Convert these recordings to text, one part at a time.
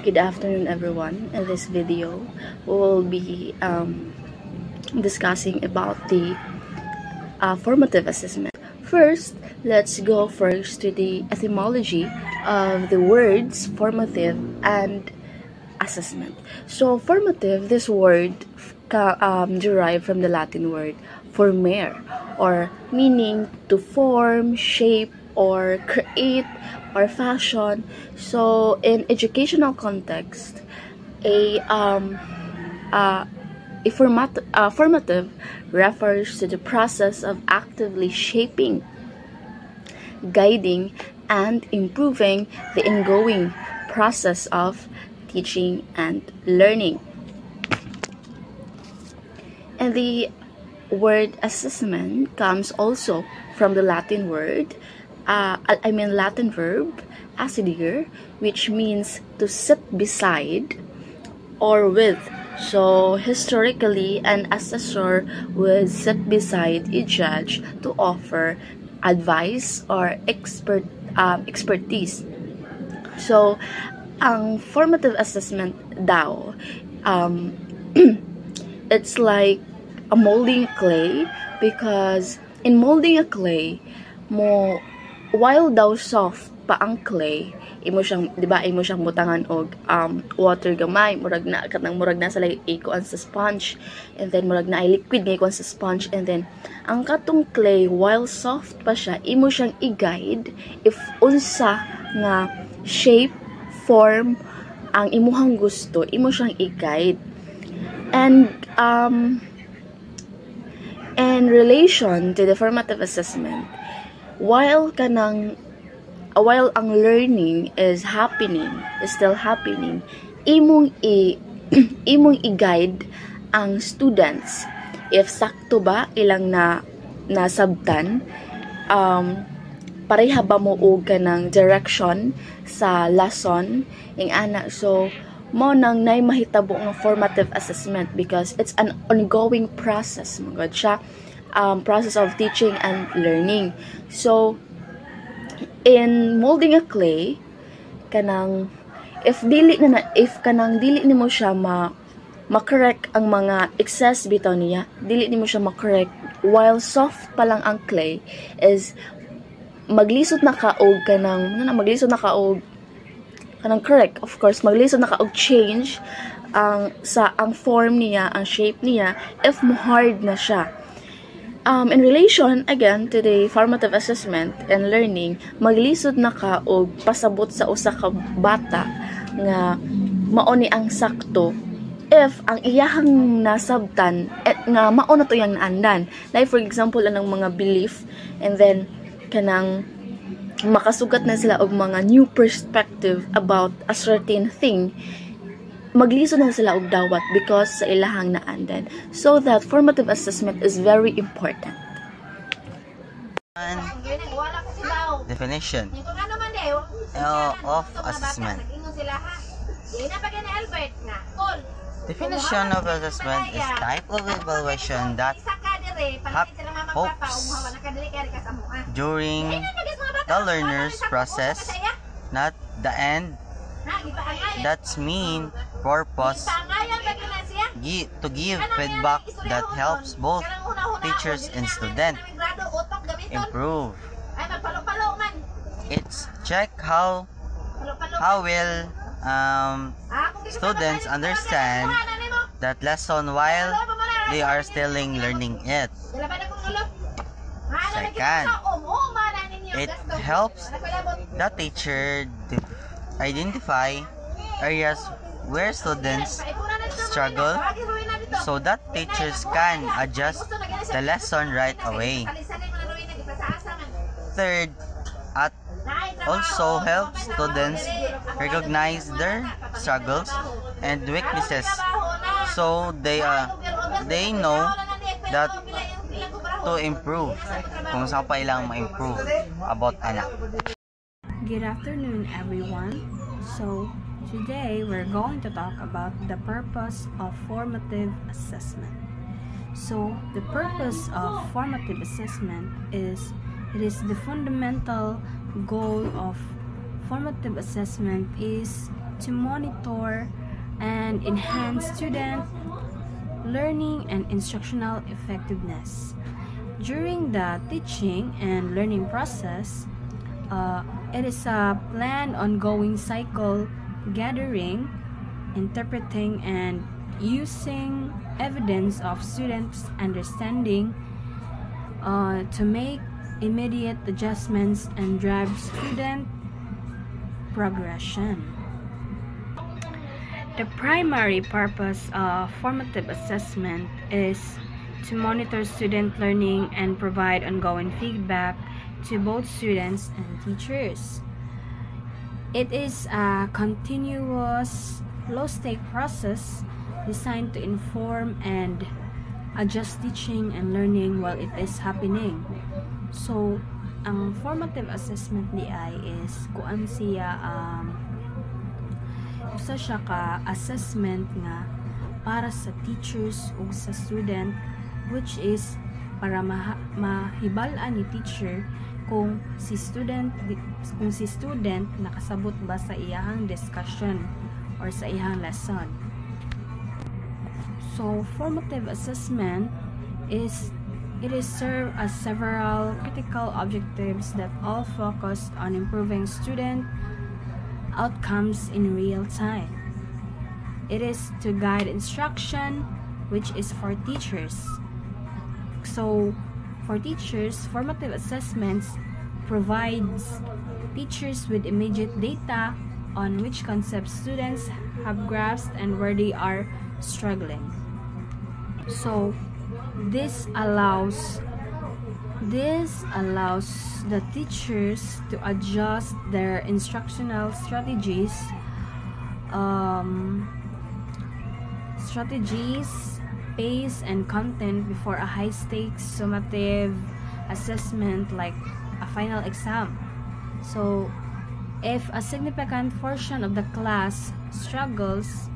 Good afternoon, everyone. In this video, we will be discussing about the formative assessment. First, let's go to the etymology of the words formative and assessment. So, formative, this word derived from the Latin word formare, or meaning to form, shape, or create, or fashion. So, in educational context, formative refers to the process of actively shaping, guiding, and improving the ongoing process of teaching and learning. And the word assessment comes also from the Latin word, Latin verb assidir, which means to sit beside or with. So historically, an assessor would sit beside a judge to offer advice or expertise. So, ang formative assessment daw, it's like a molding clay, because in molding a clay, while daw soft pa ang clay, imo siyang butangan og water gamay, murag na sa ikuan sa sponge, and then murag na ay liquid nga ikuan sa sponge, and then ang katong clay, while soft pa siya, imo siyang i-guide if unsa nga shape, form ang imuhang gusto, imo siyang i-guide. And in relation to the formative assessment, while ang learning is still happening, imong i-guide ang students if sakto ba ilang nasabtan, pareha ba mo og kanang direction sa lesson ing ana. So mo nang nay mahitabo nga formative assessment, because it's an ongoing process magod siya, process of teaching and learning. So in molding a clay, if dili nimo siya ma-correct ang mga excess bitaw niya, dili nimo siya ma-correct while soft pa lang ang clay, is maglisod na ka og correct, of course, maglisod na ka og change ang form niya, ang shape niya, if mo hard na siya. In relation, again, to the formative assessment and learning, maglisod na ka o pasabot sa usa ka bata nga mauni ang sakto if ang iyahang nasabtan nga mao na to yang naandan. Like for example, anang mga belief, and then kanang makasugat na sila og mga new perspective about a certain thing, maglisod na sila og dawat because sa ilahang naandan. So that formative assessment is very important. Definition of assessment. Definition of assessment is type of evaluation that hopes during the learner's process, not the end. That's mean purpose to give feedback that helps both teachers and student improve. It's check how well students understand that lesson while they are still learning it. Second, it helps the teacher identify areas where students struggle so that teachers can adjust the lesson right away. Third, it also helps students recognize their struggles and weaknesses so they know that to improve, kung saan pa ilang ma-improve about anak. Good afternoon, everyone. So today we're going to talk about the purpose of formative assessment. So the purpose of formative assessment is the fundamental goal of formative assessment is to monitor and enhance student learning and instructional effectiveness. During the teaching and learning process, it is a planned ongoing cycle gathering, interpreting, and using evidence of students' understanding to make immediate adjustments and drive student progression. The primary purpose of formative assessment is to monitor student learning and provide ongoing feedback to both students and teachers. It is a continuous, low-stake process designed to inform and adjust teaching and learning while it is happening. So, ang formative assessment di ay is kuan siya usa siya ka assessment nga para sa teachers ug sa student, which is para mahibal-an ni teacher kung si student nakasabot ba sa iyahang discussion or sa iyahang lesson. So formative assessment serve as several critical objectives that all focused on improving student outcomes in real time. It is to guide instruction, which is for teachers. So, for teachers, formative assessments provides teachers with immediate data on which concepts students have grasped and where they are struggling. So, this allows the teachers to adjust their instructional strategies, pace, and content before a high-stakes summative assessment like a final exam. So, if a significant portion of the class struggles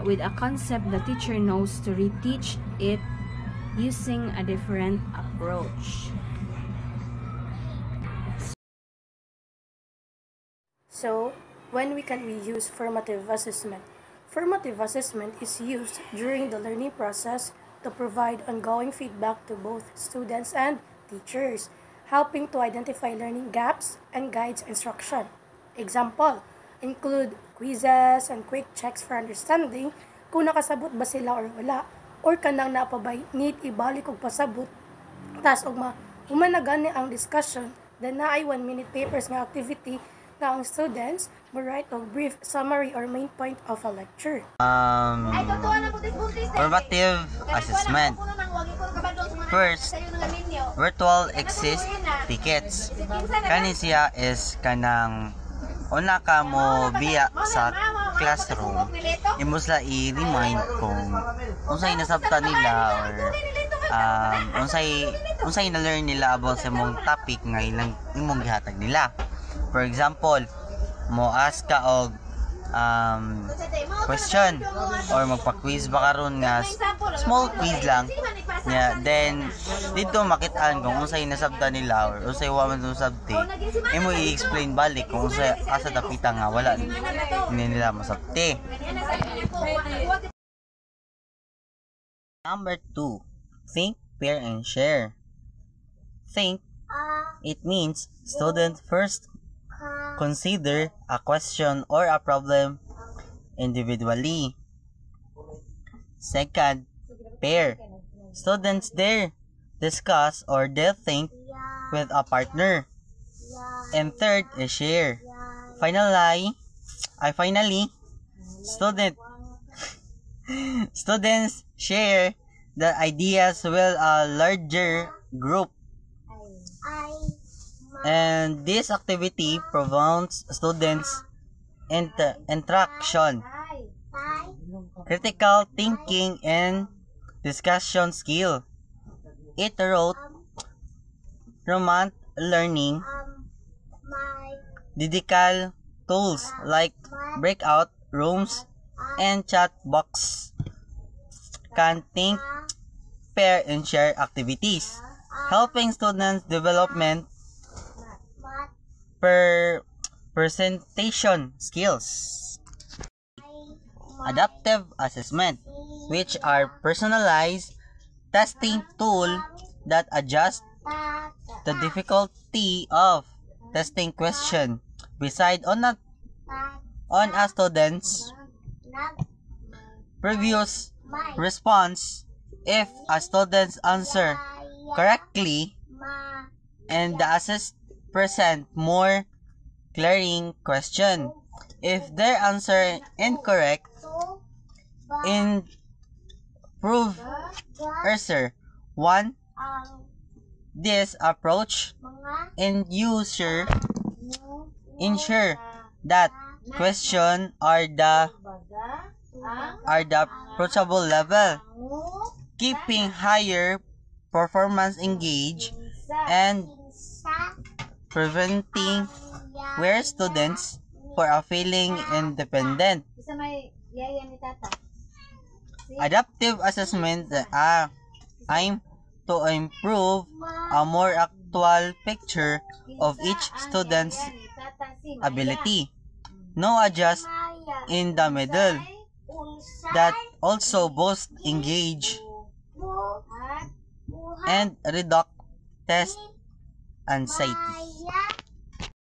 with a concept, the teacher knows to reteach it using a different approach. So, when can we use formative assessment? Formative assessment is used during the learning process to provide ongoing feedback to both students and teachers, helping to identify learning gaps and guides instruction. Example, include quizzes and quick checks for understanding kung nakasabot ba sila or wala, or kanang napabay need ibalik og pasabot, tas og humanagani ang discussion, then naay 1-minute papers nga activity na ang students will write a brief summary or main point of a lecture. Formative assessment. First, virtual exit tickets. Kani siya is kanang una ka mo biya sa classroom, imos la i-remind kung unsay nasabtan nila or unsay na-learn nila about sa mong topic nga imong gihatag nila. For example, mo ask ka og question or magpa-quiz ba karon nga small quiz lang nya, then dito makitaan kung unsay nasabtan nila or unsay wa man sabti, imo i-explain balik kung unsay asa dapita nga wala nila masabti. Number 2, think, pair, and share. Think, it means student first consider a question or a problem individually. Second, pair. Students there discuss or they think with a partner. And third is share. Finally, students share the ideas with a larger group. And this activity promotes students' interaction, critical thinking, and discussion skill. It wrote remote learning, digital tools like breakout rooms and chat box can think, pair, and share activities, helping students development presentation skills. adaptive assessment, which are personalized testing tool that adjust the difficulty of testing question based on a student's previous response. If a student's answer correctly and the assessed present more clearing question. If their answer incorrect, improve answer. 1. This approach ensure that question are the approachable level, keeping higher performance engaged and preventing where students for a feeling independent. Adaptive assessment aim to improve a more actual picture of each student's ability. No adjust in the middle that also boost engage and reduce test anxiety.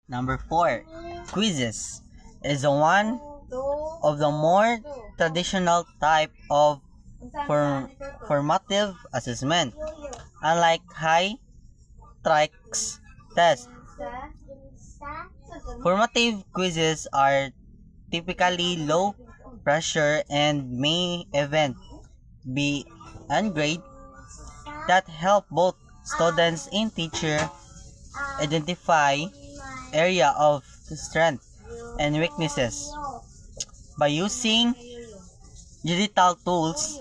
Number 4, quizzes is one of the more traditional type of formative assessment. Unlike high-stakes tests, formative quizzes are typically low pressure and may even be ungrade that help both students and teacher identify area of strength and weaknesses. By using digital tools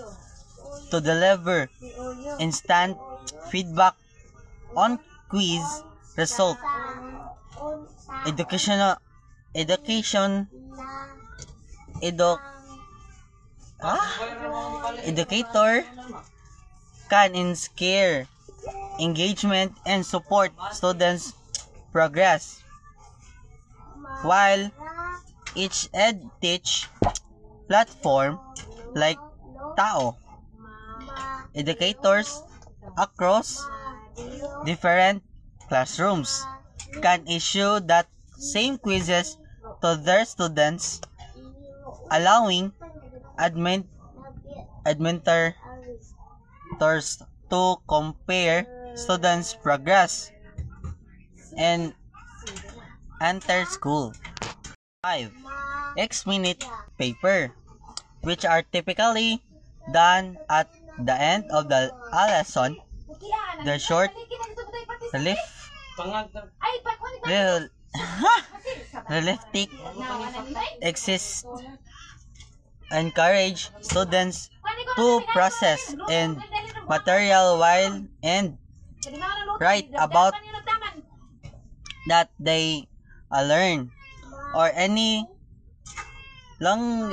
to deliver instant feedback on quiz result, educator can inspire engagement and support students' progress, while each EdTech platform like Tao educators across different classrooms can issue that same quizzes to their students, allowing administrators to compare students' progress and enter school. 5. X-minute paper, which are typically done at the end of the lesson. The short realistic exist encourage students to process and material while and write about that they learn or any long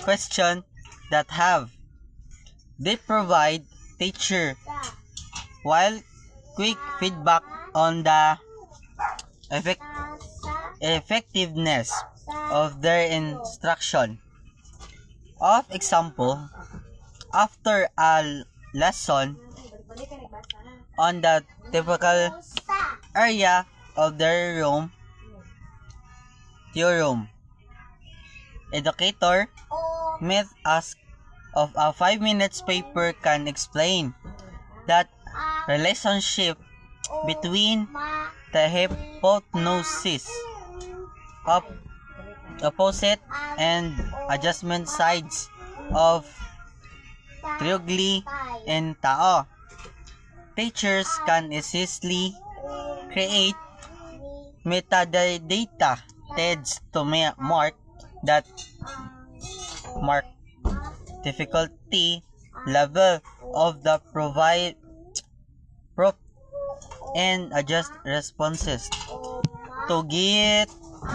question that have. They provide teacher while quick feedback on the effectiveness of their instruction. Of example, after a lesson on the typical area of their room, educator may ask of a 5 minutes paper can explain that relationship between the hypothesis of opposite and adjustment sides of triangle and Tao. Teachers can easily create metadata tags to mark difficulty level of the prop and adjust responses to get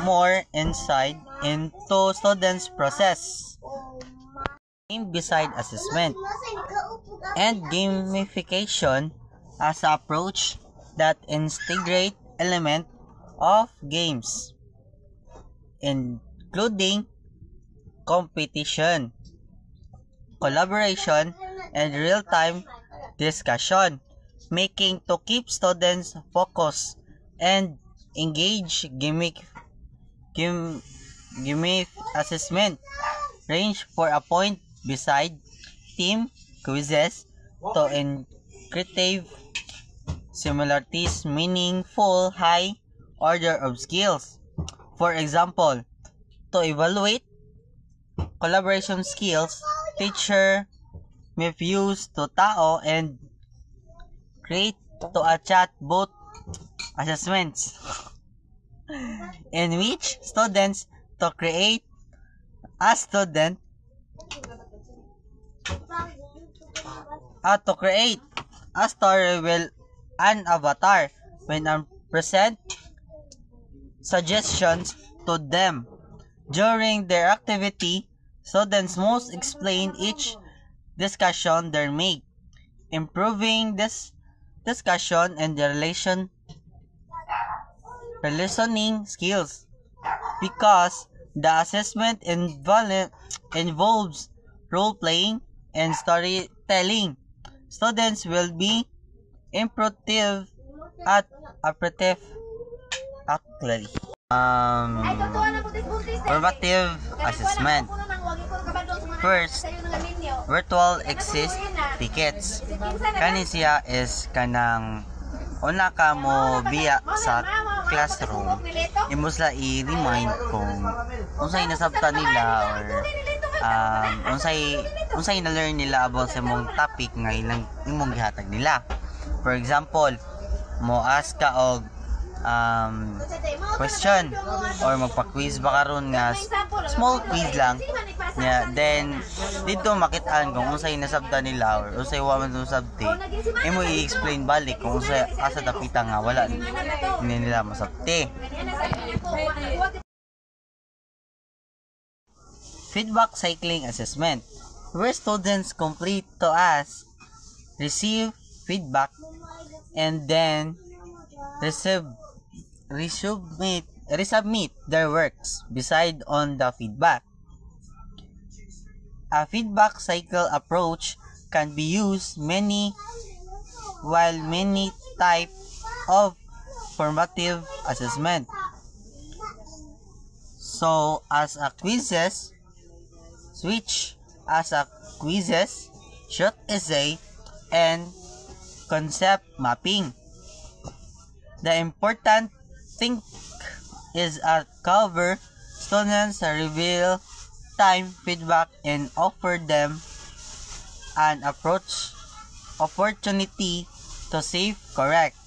more insight into students' process. Beside assessment and gamification as an approach that integrate element of games, including competition, collaboration, and real-time discussion, making to keep students focused and engage. Gimmick assessment range for a point beside team quizzes to increase similarities, meaningful high order of skills. For example, to evaluate collaboration skills, teacher may use to tao and create to a chat both assessments in which students to create a student to create a story will an avatar when present suggestions to them. During their activity, students must explain each discussion they make, improving this discussion and the listening skills. Because the assessment involves role-playing and storytelling, students will be impressive at appreciative actually. Formative assessment. First, virtual exist tickets. Kani siya is kanang una ka mo biya sa classroom, imos la i-remind kung unsay nasabtan nila or unsay na-learn nila about sa mong topic nga ilang imong gihatag nila. For example, mo ask ka og question or magpa-quiz ba karon nga small quiz lang nya, then dito makitaan kung unsay nasabtan nila or unsay wa man sabti, imo i-explain balik kung unsay asa dapita nga wala nila masabti. Feedback cycling assessment, where students complete to ask, receive feedback, and then resubmit their works beside on the feedback. A feedback cycle approach can be used many type of formative assessment. So as a quizzes, short essay, and concept mapping. The important thing is cover students reveal time feedback and offer them an opportunity to self-correct.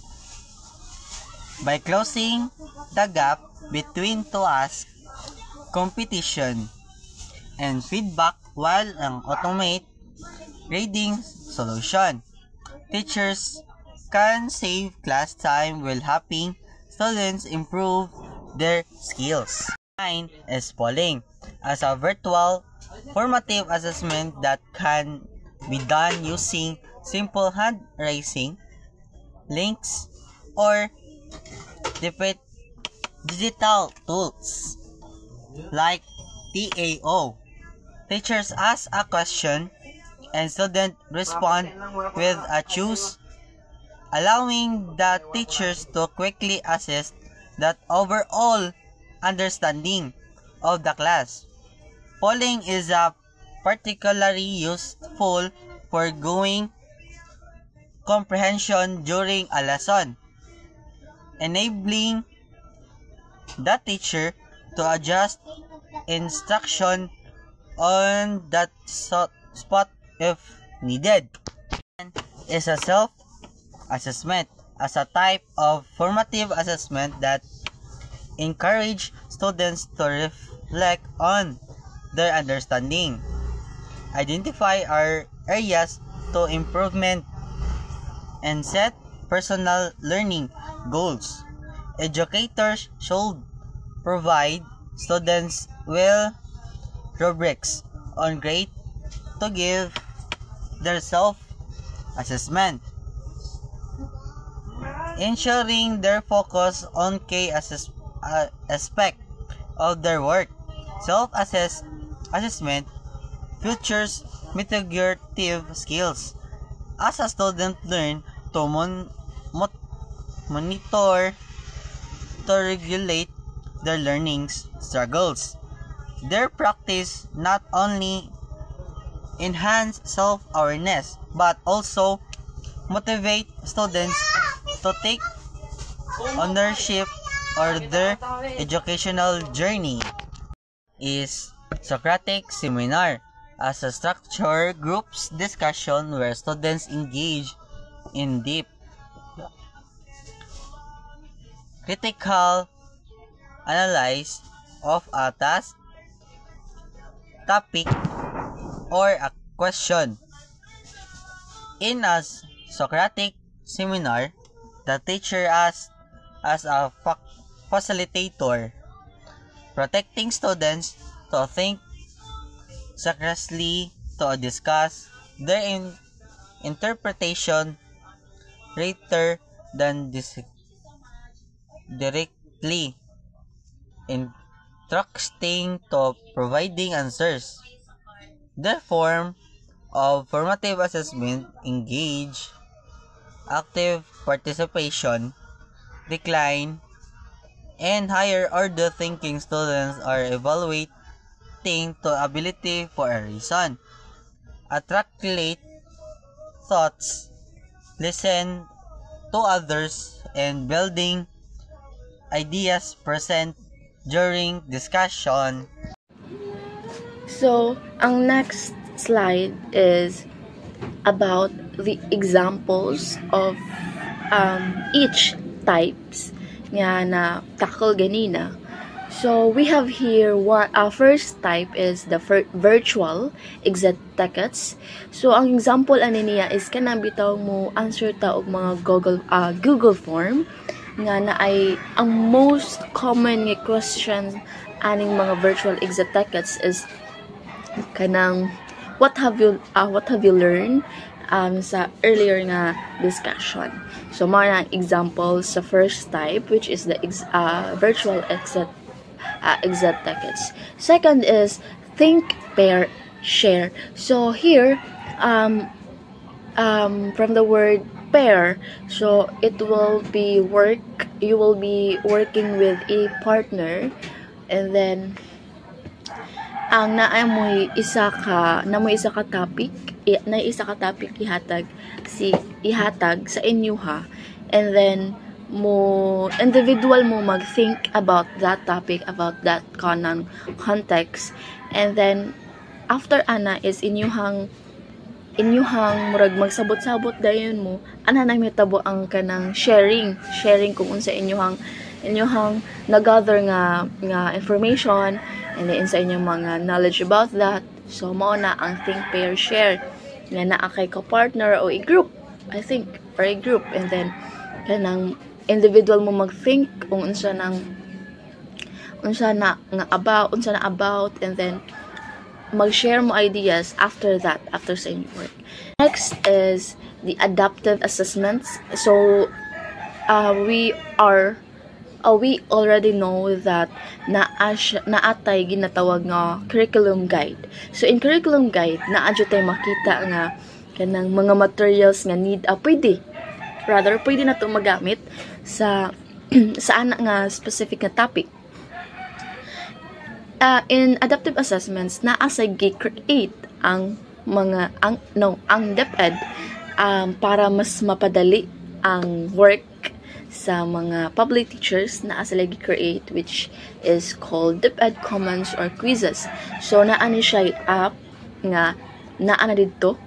By closing the gap between to ask, competition, and feedback while automate grading solution, teachers can save class time while helping students improve their skills. 9 is polling, as a virtual formative assessment that can be done using simple hand raising, links, or digital tools like TAO. Teachers ask a question and students respond with a choice, allowing the teachers to quickly assess the overall understanding of the class. Polling is particularly useful for gaining comprehension during a lesson, enabling the teacher to adjust instruction on that spot if needed. Is a self-assessment, as a type of formative assessment that encourage students to reflect on their understanding, identify areas to improvement, and set personal learning goals. Educators should provide students with rubrics on grade to give their self-assessment, ensuring their focus on key aspect of their work. Self-assessed assessment features mitigative skills. As a student learn to monitor to regulate their learning struggles. Their practice not only enhance self-awareness but also motivate students to take ownership or their educational journey. Is Socratic Seminar as a structured groups discussion where students engage in deep critical analysis of a task, topic, or a question. In a Socratic seminar, the teacher acts as a facilitator, protecting students to think seriously, to discuss their interpretation rather than directly instructing to providing answers. The form of formative assessment engage active participation, decline, and higher order thinking. Students are evaluating to ability for a reason, articulate thoughts, listen to others, and building ideas present during discussion. So, ang next slide is about the examples of each types nga na tackle ganina. So, we have here our first type is the virtual exit tickets. So, ang example ani niya is kanang bitaw mo answer ta og mga Google form nga na ay ang most common nga questions aning mga virtual exit tickets is kanang what have you learned sa earlier nga discussion. So, mga examples sa first type, which is the virtual exit tickets. Second is think, pair, share. So here, from the word pair, so it will be you will be working with a partner, and then ang naamoy isa ka topic, ihatag sa inyo ha, and then individual mo mag-think about that topic, about that context, and then after ana is inyuhang murag magsabot-sabot dayon mo ana nang mitabo ang kanang sharing kung unsa inyuhang na-gather nga information, and then sa inyong mga knowledge about that. So mao na ang think, pair, share nga naa kay ka-partner o a group, I think, or a group, and then kanang individual mo mag-think kung unsa na about, and then mag-share mo ideas after sa inyong work. Next is the adaptive assessments. So we already know that naatay ginatawag nga curriculum guide. So in curriculum guide naadyo tay makita nga kanang mga materials nga pwede na ito magamit sa ana nga specific na topic. In adaptive assessments, naasay gi-create ang DepEd para mas mapadali ang work sa mga public teachers. Naasay gi-create, which is called DepEd Commons or quizzes. So naani siya app nga naana dito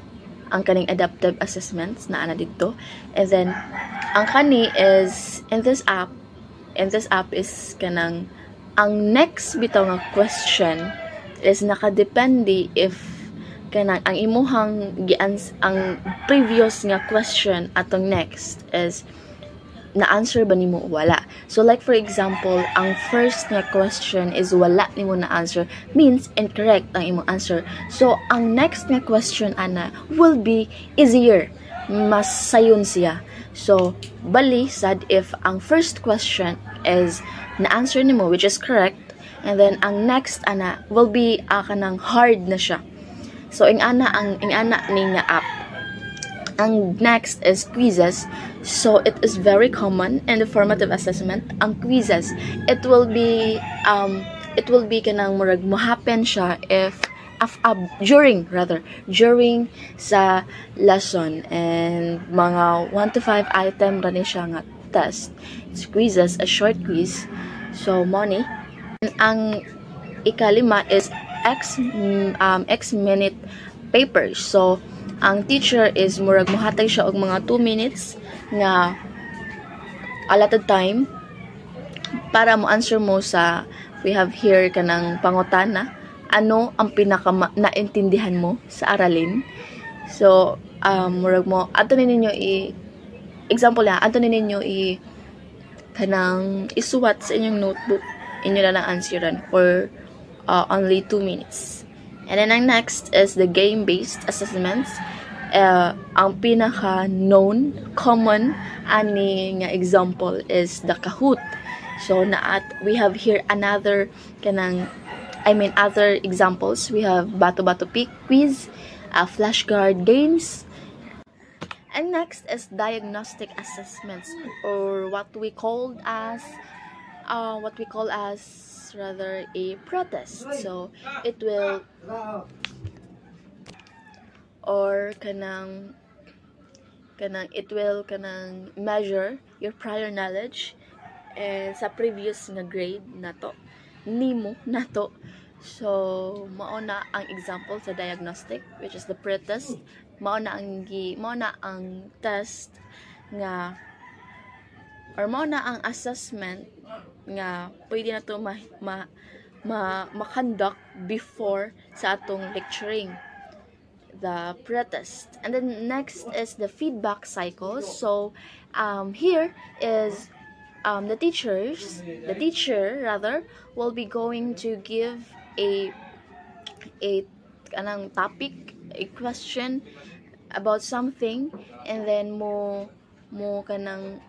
ang kaning adaptive assessments na ana dito, and then ang kani is in this app is kanang ang next bitaw nga question is nakadepende if kanang ang imuhang ang previous nga question atong next is na-answer ba nimo o wala. So like for example, ang first nga question is wala nimo na-answer, means incorrect ang imong answer. So ang next nga question ana will be easier, mas sayon siya. So bali sad if ang first question is na-answer nimo which is correct, And then ang next ana will be kanang hard na siya. So ing ana ning nga app. Ang next is quizzes. So it is very common in the formative assessment. Ang quizzes, it will be kanang murag mo happen siya if during sa lesson, and mga 1 to 5 item ra ni siya nga test. It's quizzes, a short quiz. So money. And ang ikalima is X minute papers. So ang teacher is murag mohatag siya og mga 2 minutes nga allotted time para mo answer mo sa, we have here kanang pangutana, ano ang pinaka naintindihan mo sa aralin. So murag mo ato ninyo example na ato ninyo kanang isuwat sa inyong notebook, inyo na lang answeran for only 2 minutes. And then ang next is the game-based assessments. Ang pinaka-known, common, ani nga example is the Kahoot. So, we have here other examples. We have Bato-Bato Pick quiz, flashcard games. And next is diagnostic assessments, or what we call as rather a protest. So it will measure your prior knowledge and sa previous nga grade nato nato. So mao na ang example sa diagnostic, which is the pretest. Mao na ang test nga, or mao na ang assessment nga pwede na to ma-conduct before sa atong lecturing, the pretest. And then next is the feedback cycles. So here is the teacher will be going to give a topic, a question about something, and then mo kanang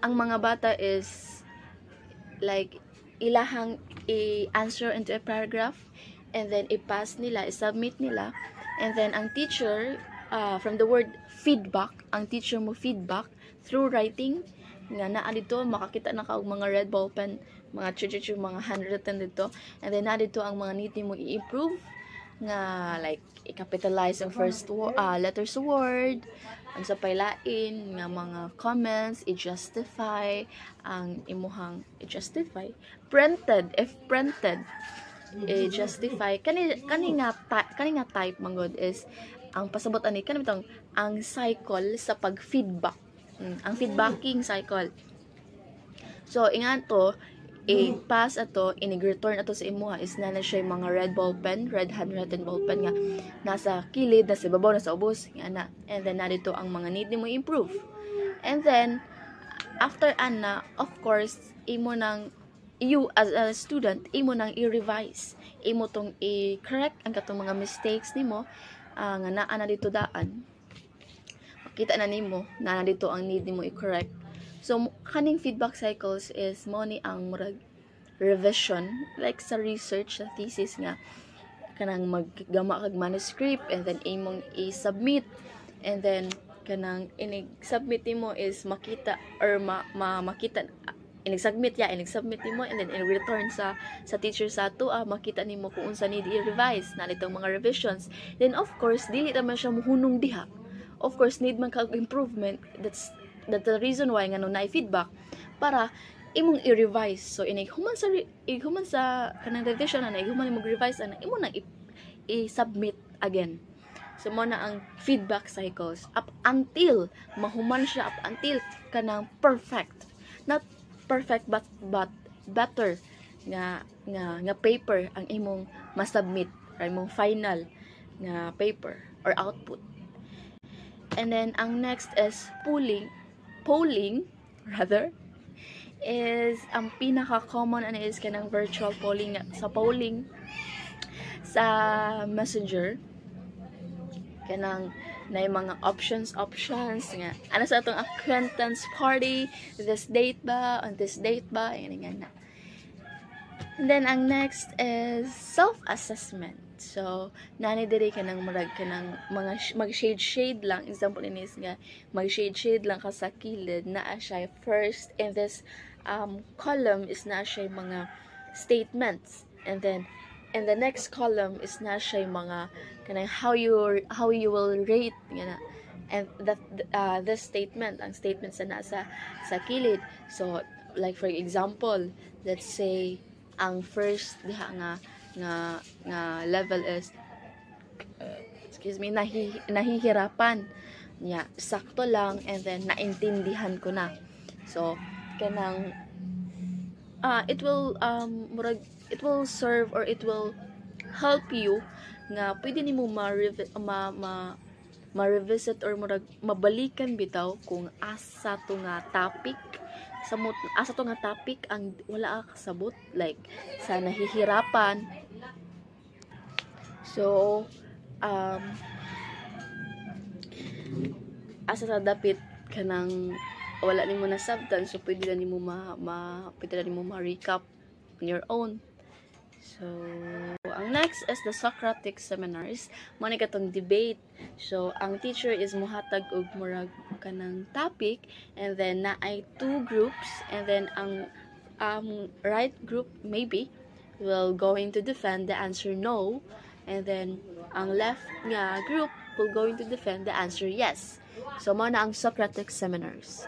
ang mga bata is like ilahang i-answer into a paragraph, and then i-pass nila, i-submit nila, and then ang teacher from the word feedback, ang teacher mo feedback through writing nga naa dito, makakita na ka og mga red ball pen, mga mga handwritten dito, and then naa dito ang mga need mo i-improve nga, like i-capitalize ang first letters word, ang sa pailain nga mga comments, i-justify ang imuhang i-justify, printed, if printed, i-justify kani nga type manggod is ang pasabot ani kani bitong ang cycle sa pag-feedback, ang feedbacking cycle. So ingan to i-pass ato, inig-return ato sa imuha is na siya mga red ball pen, red handwritten ball pen nga nasa kilid, nasa babaw, nasa ubos nga na. And then narito ang mga need mo improve. And then after ana, of course, you as a student, imo nang i-revise, imo tong i-correct ang katong mga mistakes nimo nga naa na dito daan. Makita na nimo na dito ang need nimo i-correct. So, kaning feedback cycles is mo ni ang murag revision, like sa research, sa thesis nga, kanang maggama kag manuscript, and then imong i-submit, and then kanang inig-submit mo is makita, or makita, inig-submit mo, and then in-return sa teacher sa ato, makita nimo kung unsa need i-revise, na itong mga revisions. Then, of course, dili naman siya muhunong diha. Of course, need man kag improvement. That's the reason why nga na i-feedback para imong i-revise. So human sa kanang revision na human imong revise ana imo nang i-submit again. So mo na ang feedback cycles up until mahuman siya, up until kanang perfect, not perfect but better nga paper ang imong ma-submit, or imong final nga paper or output. And then ang next is polling is ang pinaka-common is kanang virtual polling sa Messenger, kanang na yung mga options nga ano sa atong acquaintance party, this date ba, on this date ba, yan nga na. And then ang next is self-assessment. So nani diri ka nang murag ka ng mga mag-shade lang. Example inis nga mag-shade lang ka sa kilid naa siya first in this column is na siya mga statements, and then in the next column is na siya mga kanang how you will rate nga, and that this statement ang statements na nasa sa kilid. So like for example, let's say ang first diha nga level is nahihirapan niya, sakto lang, and then naintindihan ko na. So kanang it will serve or it will help you nga pwede nimo ma-revisit or mabalikan bitaw kung asa to nga topic ang wala ka kasabot, like sa nahihirapan. So asa sa dapit kanang wala nimo na sabtan, so pwede na nimo ma-recap on your own. So ang next is the Socratic seminars, mo ni katong debate. So ang teacher is muhatag og murag kanang topic, and then naay two groups, and then ang right group maybe will going to defend the answer no, and then ang left nga group will going to defend the answer yes. So mao na ang Socratic seminars.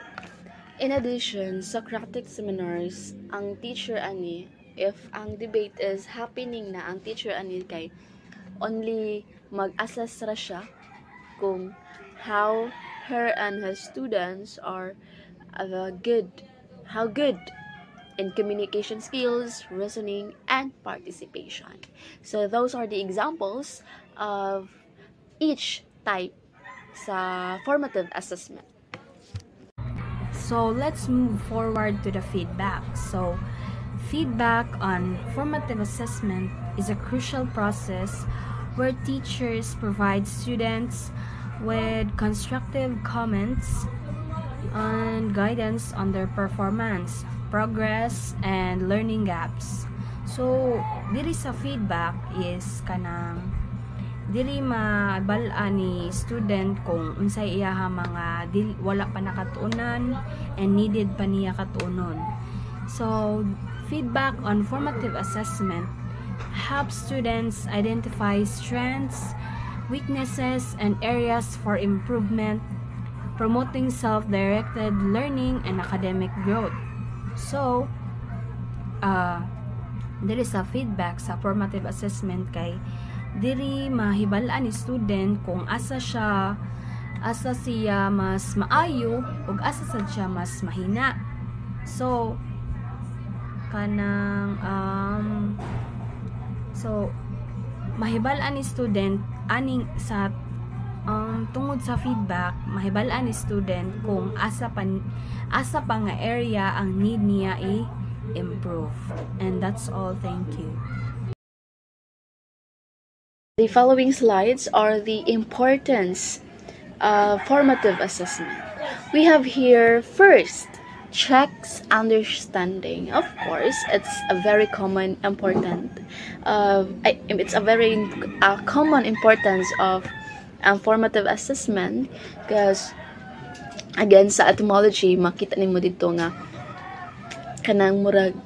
In addition, Socratic seminars, ang teacher ani, if ang debate is happening na, ang teacher ani kay only mag-assess ra siya kung how her and his students are how good in communication skills, reasoning, and participation. So those are the examples of each type sa formative assessment. So let's move forward to the feedback. So feedback on formative assessment is a crucial process where teachers provide students with constructive comments and guidance on their performance, progress, and learning gaps. So diri sa feedback is kanang dili mabal-a ni student kung unsay iyaha mga wala pa nakatuunan and needed pa niya katuunon. So feedback on formative assessment helps students identify strengths, weaknesses, and areas for improvement, promoting self-directed learning and academic growth. So there is a feedback sa formative assessment kay diri mahibal-an ni student kung asa siya mas maayo ug asa sad siya mas mahina. So kanang so mahibal-an ni student aning sa tungod sa feedback, mahibal-an ni student kung asa pa nga area ang need niya i-improve. And that's all. Thank you. The following slides are the importance of formative assessment. We have here first, checks understanding. Of course, it's a very common important. It's a very common importance of formative assessment because again sa etymology makita nimo dito nga kanang murag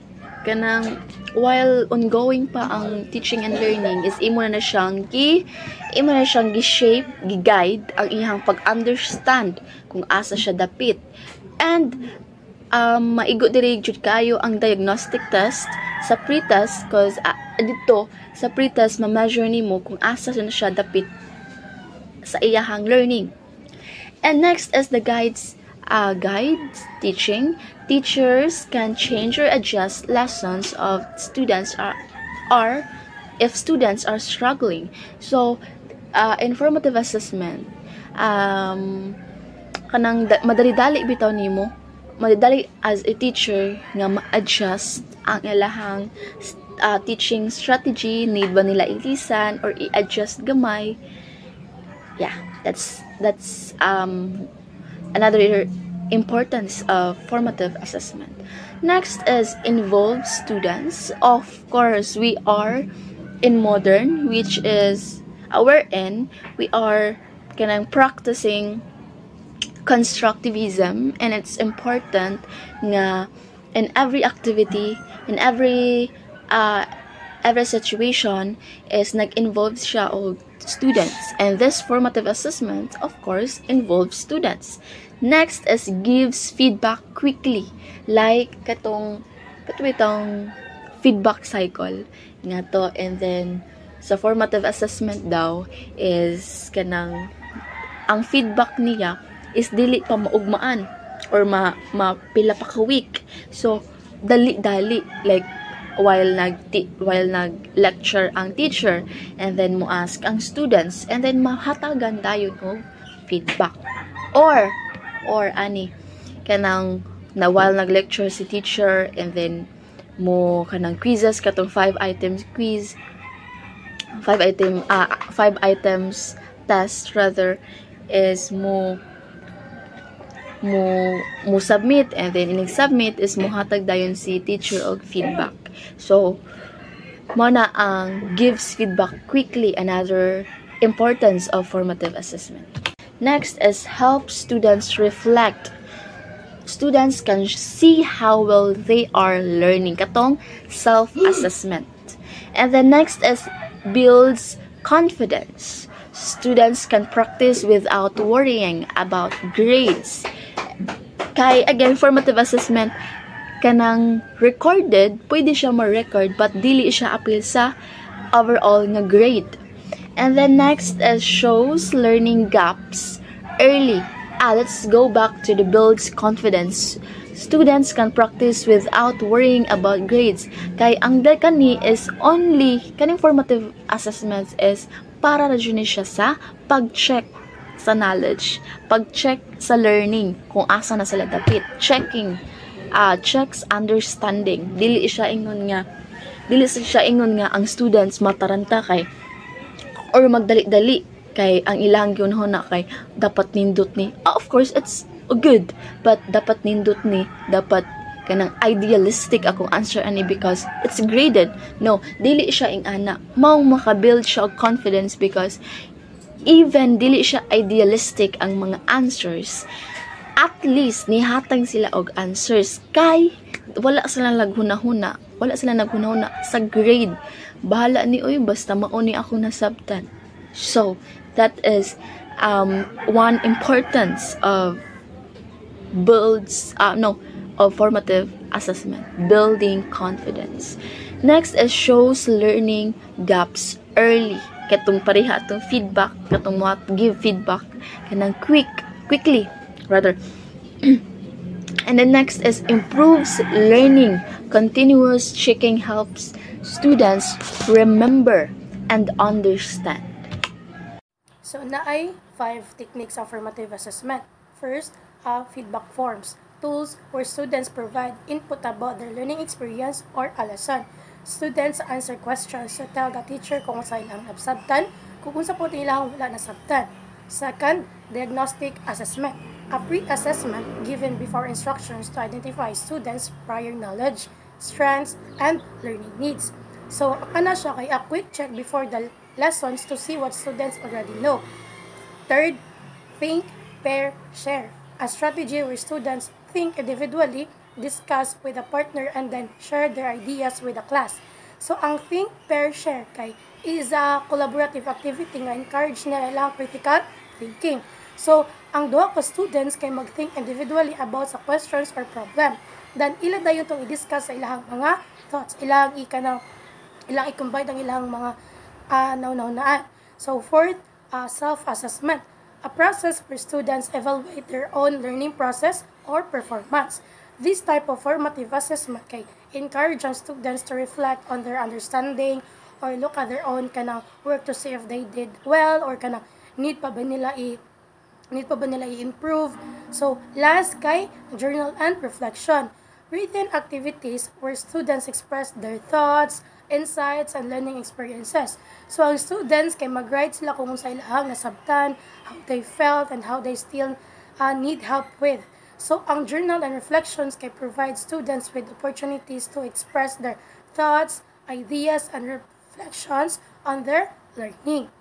kanang while ongoing pa ang teaching and learning is imo na siyang gi-shape, gi-guide ang iyang pag-understand kung asa siya dapit. And maigo diri jud kayo ang diagnostic test sa pre-test because dito sa pre-test ma-measure nimo kung asa siya dapit sa iyang learning. And next is the guides teaching. Teachers can change or adjust lessons of students if students are struggling. So in formative assessment, kanang madali-dali bitaw nimo, madali as a teacher nga ma-adjust ang ilahang teaching strategy, need ba nila ilisan or i-adjust gamay. Yeah, that's another importance of formative assessment. Next is involve students. Of course, we are in modern, which is wherein we are kanang practicing constructivism, and it's important nga in every activity, in every situation is nag-involve siya og students, and this formative assessment of course involves students. Next is gives feedback quickly, like katong feedback cycle nga to. And then sa formative assessment daw is kanang ang feedback niya is dili pa maugmaan or mapila pa ka week. So dali like while nag-lecture ang teacher, and then mo ask ang students, and then mahatagan dayon og feedback. Or ani kanang na while nag-lecture si teacher, and then mo kanang quizzes katong 5 items test rather, is mo submit, and then inig submit is mo hatag dayon si teacher og feedback. So mo na ang gives feedback quickly, another importance of formative assessment. Next is help students reflect. Students can see how well they are learning, katong self-assessment. And the next is builds confidence. Students can practice without worrying about grades. Kay again, formative assessment kanang recorded, pwede siya ma-record but dili siya appeal sa overall nga grade. And then next is shows learning gaps early. Let's go back to the builds confidence. Students can practice without worrying about grades. Kay ang kani is only kaning formative assessments is para ra jud ni siya sa pag-check sa knowledge, pag-check sa learning kung asa na sila dapit, checks understanding. Dili siya ingon nga ang students mataranta kay or magdali-dali kay ang ilang yun na kay dapat nindot ni. Of course it's good, but dapat nindot ni, dapat kanang idealistic akong answer ani because it's graded. No, dili siya ing ana. Mao makabuild siya og confidence because even dili siya idealistic ang mga answers, at least nihatag sila og answers kay wala sila naghuna-huna sa grade. Bahala ni oy basta mauni ako nasabtan. So that is one importance of formative assessment, building confidence. Next is shows learning gaps early. Katong pareha atong feedback, katong mo give feedback kanang quickly rather. And the next is improves learning. Continuous checking helps students remember and understand. So naay 5 techniques of formative assessment. First, feedback forms, tools where students provide input about their learning experience or a lesson. Students answer questions to tell the teacher kung sa ilang nasabtan, kung sa po nilang wala nasabtan. Second, diagnostic assessment, a pre-assessment given before instructions to identify students' prior knowledge, strengths, and learning needs. So, ana siya kay a quick check before the lessons to see what students already know. Third, think, pair, share, a strategy where students think individually, discuss with a partner, and then share their ideas with the class. So, ang think, pair, share kay is a collaborative activity nga encourage nila ilang critical thinking. So, ang duha ka students kay mag-think individually about sa questions or problem. Then, ila dayon itong i-discuss sa ilang mga thoughts. Ilang i-combine ang ilang mga naunaan. So, fourth, self-assessment, a process where students evaluate their own learning process or performance. This type of formative assessment kay encourage ang students to reflect on their understanding or look at their own kanang work to see if they did well or kanang need pa ba nila i-improve. So, last kay journal and reflection, written activities where students express their thoughts, insights, and learning experiences. So, ang students kay mag-write sila kung sa ilang nasabtan, how they felt, and how they still need help with. So, ang journal and reflections can provide students with opportunities to express their thoughts, ideas, and reflections on their learning.